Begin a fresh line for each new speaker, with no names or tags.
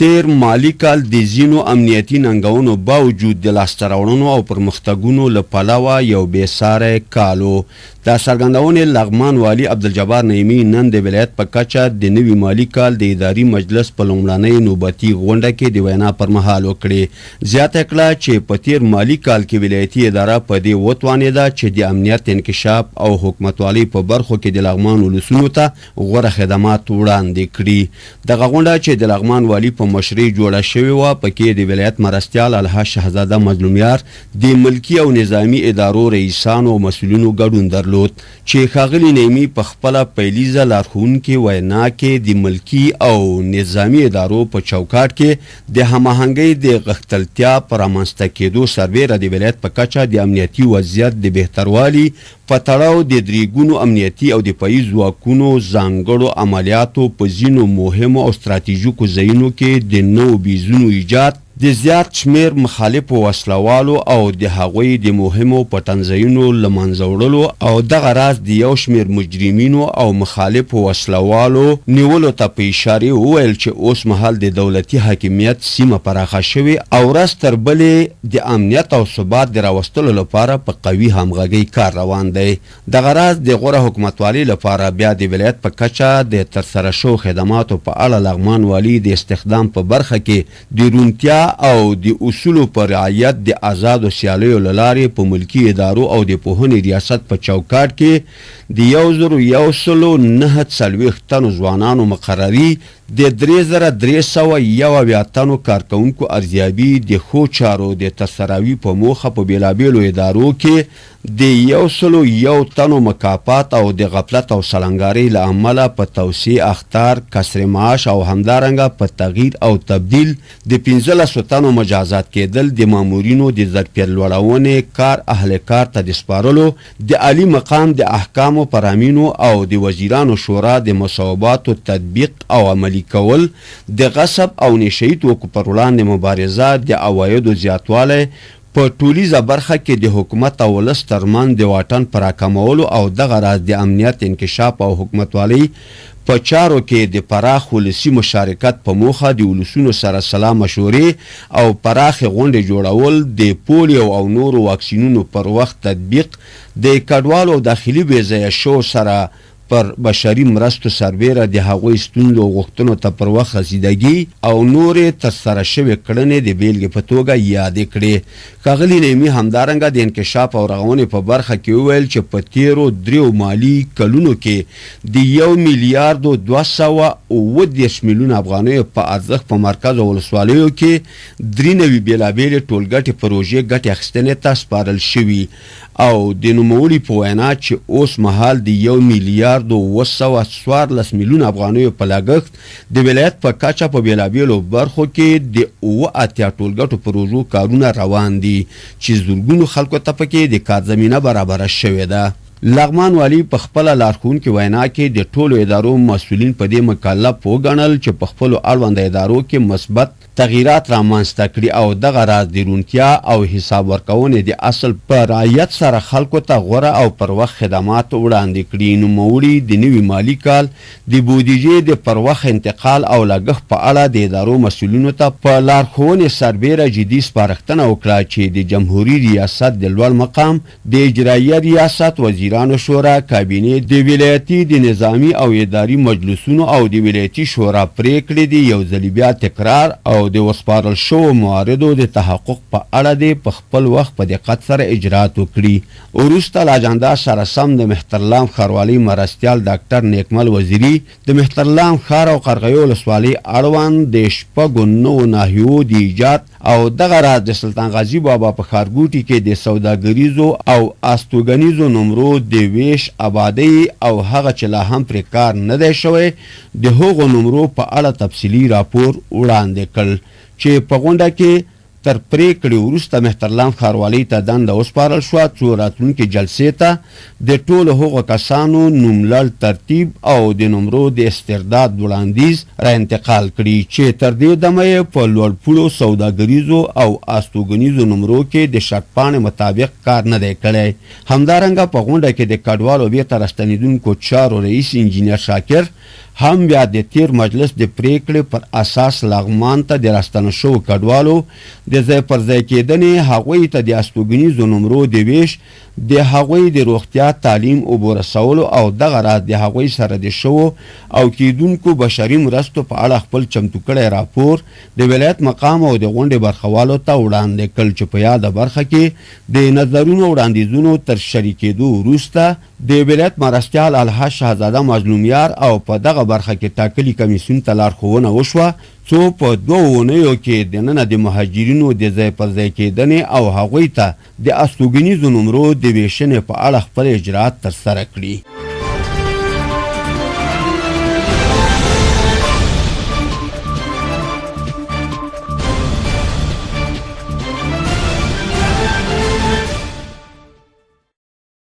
تیر مالی کال د ځینو امنیتي ننګونو باوجود د لاسته راوړنو او پرمختګونو له پلوه یو بېساری کال و. د څرګندونې لغمان والي عبدالجبار نعیمي نن د ولایت په کچه د نوي مالي کال د اداري مجلس په لومړنۍ نوبتي غونډه کې د وینا پر مهال وکړې. زیاته کړه چې په تیر مالي کال کې ولایتي اداره په دې وتوانېده چې د امنیت انکشاف او حکومتوالۍ په برخو کې د لغمان ولسونو ته غوره خدمات وړاندې کړي. دغه غونډه چې د لغمان والي په مشرۍ جوړه شوې وه، پکې د ولایت مرستیال الحاج شهزاده مظلومیار، د ملکي او نظامي ادارو رئیسانو او مسؤلینو ګډون درلود چې ښاغلي نعیمي په خپله پیلیزه لارښوونکې وینا کې د ملکي او نظامي ادارو په چوکاټ کې د هماهنګۍ د غښتلتیا په رامنځته کېدو سربیره د ولایت په کچه د امنیتي وضعیت د بهتروالي په تړاو د درېګونو امنیتي او دفاعي ځواکونو ځانګړو عملیاتو په ځینو مهمو او ستراتیژیکو ځایونو کې د نوو بیزونو ایجاد، د زیات شمیر مخالفو وسلوالو او د هغوی د مهمو پټنځایونو له منځه وړلو او دغه راز د یو شمیر مجرمینو او مخالفو وسلوالو نیولو ته په اشارې وویل چې اوس مهال د دولتي حاکمیت سیمه پراخه شوې او ورځ تر بلې د امنیت او ثبات د راوستلو لپاره په قوي همغږۍ کار روان دی. دغه راز د غوره حکومتوالۍ لپاره بیا د ولایت په کچه د ترسره شوو خدماتو په اړه لغمان والي د استخدام په برخه کې د روڼتیا او د اصولو پر رعایت د آزادو سیالیو له لارې په ملکي ادارو او د پوهنې ریاست په چوکاټ کې د 1940 تنو ځوانانو مقرري، د 3301 تنو کارکونکو ارزیابي، د ښو چارو د تسراوي په موخه په بېلابېلو ادارو کې د 101 تنو مکافات او د غفلت او سلنګارۍ له امله په توسعې اخطار، کسر معاش او همدارنګه په تغییر او تبدیل د 15 تنو مجازات کېدل، د مامورینو د ظرفیت لوړونې کار اهل کار ته د سپارلو، د عالی مقام د احکامو پرامینو او د وزیرانو شورا د مصوباتو تطبیق او عملي کول، د غصب او نشهیي توکو پر وړاندې مبارزه، د عوایدو زیاتوالی، په ټولیزه برخه کې د حکومت او ولس ترمنځ د واټن په راکمولو او دغه راز د امنیت انکشاف او حکومتوالۍ په چارو کې د پراخ ولسي مشارکت په موخه د ولسونو سره سلا مشورې او پراخې غونډې جوړول، د پولیو او نورو واکسینونو پر وخت تطبیق، د کډوالو او داخلي بېځایه شو سره پر بشري مرستو سربیره د هغوی ستونزو او غوښتنو ته پر وخت رسیدګي او نورې ترسره شوې کړنې د بیلګې په توګه یادې کړې. ښاغلي نعیمي همدارنګه د انکشاف او رغونې په برخه کې وویل چې په تیرو 3 مالي کلونو کې د 1,230 میلیون افغانیو په ارزښت په مرکز او ولسوالیو کې 93 بېلابېلې ټولګټې پروژې ګټې اخیستنې ته سپارل شوي او د نوموړي په وینا چې اوس مهال د 1,214 میلیون افغانیو په لګښت د ولایت په کچه په بېلابېلو برخو کې د 80 ټولګټو پروژو کارونه روان دي چې زرګونو خلکو ته پکې د کار زمینه برابره شوې ده. لغمان والي په خپله لارښوونکې وینا کې د ټولو ادارو مسؤلین په دې مکلف وګڼل چې په خپلو اړونده ادارو کې مثبت تغییرات رامنځته کړي او دغه راز د روڼتیا او حساب ورکونې د اصل په رعایت سره خلکو ته غوره او پر وخت خدمات وړاندې کړي. نوموړي د نوي مالي کال د بودیجې د پر وخت انتقال او لګښت په اړه د ادارو مسؤلینو ته په لارښوونې سربیره جدي سپارښتنه وکړه چې د جمهوري ریاست د لوړ مقام، د اجرایه ریاست، وزیرانو شورا، کابینې، د ولایتي د نظامي او اداري مجلسونو او د ولایتي شورا پریکړې د یو ځل بیا تکرار او د وسپارل شوو مواردو د تحقق په اړه د په خپل وخت په دقت سره اجرات وکړي. وروسته له اجنډا سره سم د مهترلام ښاروالۍ مرستیال ډاکټر نیکمل وزیري د مهترلام ښار او قرغیو ولسوالۍ اړوند د 9 ناحیو د ایجاد او دغه راز د سلطان غازي بابا په ښارګوټي کې د سوداګریزو او استوګنیزو نمرو د ویش، آبادۍ او هغه چې لا هم پرې کار نه دی شوی د هغو نمرو په اړه تفصیلي راپور وړاندې کړ چې په غونډه کې تر پریکړې وروسته مهترلام ښاروالۍ ته دنده وسپارل شوه څو راتلونکې جلسې ته د ټولو هغو کسانو نوملړ ترتیب او د نمرو د استرداد وړاندیز را انتقال کړي چې تر دې دمه یې په لوړپوړو سوداګریزو او استوګنیزو نمرو کې د شرطپاڼې مطابق کار نه دی کړی. همدارنګه په غونډه کې د کډوالو بیرته راستنېدونکو چارو رئیس انجینر شاکر، هم بیا د تیر مجلس د پریکړې پر اساس لغمان ته د راستنه شو کډوالو د ځای پر ځای کېدنې هغوی ته د استوګنیزو نمرو د ویش د هغوی د روغتیا تعلیم اوبو رسولو او دغه راز د هغوی سره د شوو او کېدونکو بشري مرستو په اړه خپل چمتو کړی راپور د ولایت مقام او د غونډې برخوالو ته وړاندې کړ چې په یاده برخه کې د نظرونو وړاندیزونو تر شریکېدو وروسته د ولایت مرستیال الحاج شهزاده مظلومیار او په دغه برخه کې ټاکلي کمیسیون ته لارښوونه وشوه څو په 2 اونیو کې دننه د مهاجرینو د ځای پر ځای کېدنې او هغوی ته د استوګنیزو نمرو د ویشنې په اړه خپل اجرات ترسره کړي.